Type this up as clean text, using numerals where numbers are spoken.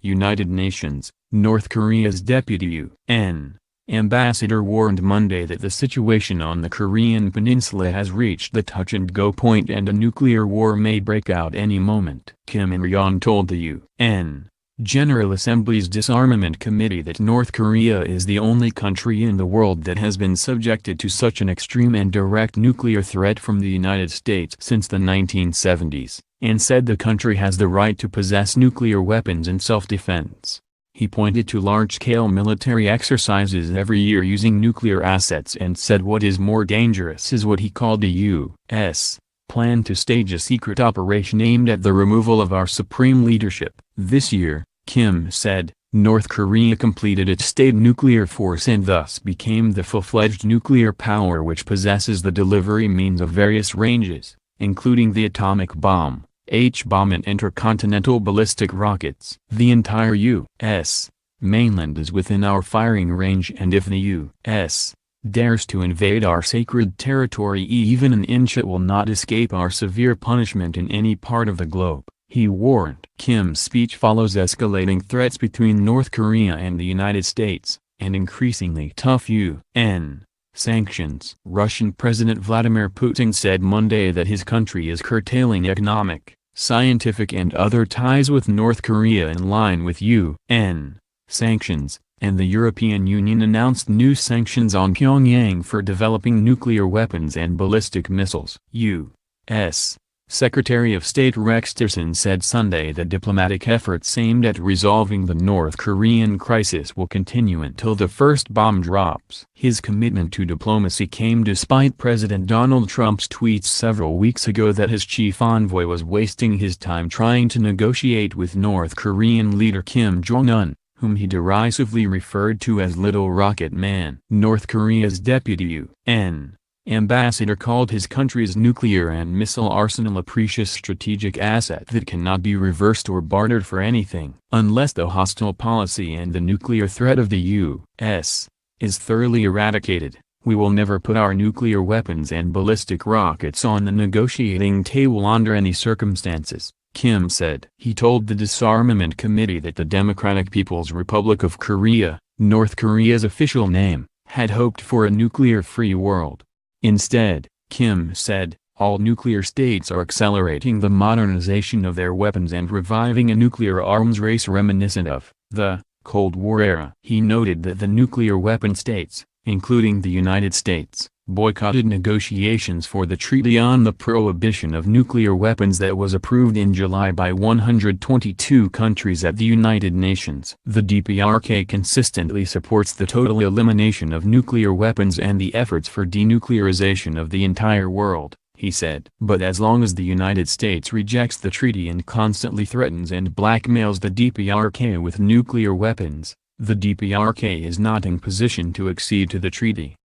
United Nations. North Korea's deputy UN ambassador warned Monday that the situation on the Korean peninsula has reached the touch-and-go point and a nuclear war may break out any moment. Kim In-ryong told the UN General Assembly's Disarmament Committee that North Korea is the only country in the world that has been subjected to such an extreme and direct nuclear threat from the United States since the 1970s, and said the country has the right to possess nuclear weapons in self-defense. He pointed to large-scale military exercises every year using nuclear assets and said what is more dangerous is what he called the U.S. plan to stage a secret operation aimed at the removal of our supreme leadership. This year, Kim said, North Korea completed its state nuclear force and thus became the full-fledged nuclear power which possesses the delivery means of various ranges, including the atomic bomb, H-bomb and intercontinental ballistic rockets. The entire U.S. mainland is within our firing range and if the U.S. dares to invade our sacred territory even an inch it will not escape our severe punishment in any part of the globe, he warned. Kim's speech follows escalating threats between North Korea and the United States, and increasingly tough UN sanctions. Russian President Vladimir Putin said Monday that his country is curtailing economic, scientific and other ties with North Korea in line with UN sanctions, and the European Union announced new sanctions on Pyongyang for developing nuclear weapons and ballistic missiles. U.S. Secretary of State Rex Tillerson said Sunday that diplomatic efforts aimed at resolving the North Korean crisis will continue until the first bomb drops. His commitment to diplomacy came despite President Donald Trump's tweets several weeks ago that his chief envoy was wasting his time trying to negotiate with North Korean leader Kim Jong-un, whom he derisively referred to as Little Rocket Man. North Korea's deputy UN ambassador called his country's nuclear and missile arsenal a precious strategic asset that cannot be reversed or bartered for anything. Unless the hostile policy and the nuclear threat of the U.S. is thoroughly eradicated, we will never put our nuclear weapons and ballistic rockets on the negotiating table under any circumstances, Kim said. He told the Disarmament Committee that the Democratic People's Republic of Korea, North Korea's official name, had hoped for a nuclear-free world. Instead, Kim said, all nuclear states are accelerating the modernization of their weapons and reviving a nuclear arms race reminiscent of the Cold War era. He noted that the nuclear weapon states, including the United States, boycotted negotiations for the Treaty on the Prohibition of Nuclear Weapons that was approved in July by 122 countries at the United Nations. The DPRK consistently supports the total elimination of nuclear weapons and the efforts for denuclearization of the entire world, he said. But as long as the United States rejects the treaty and constantly threatens and blackmails the DPRK with nuclear weapons, the DPRK is not in position to accede to the treaty.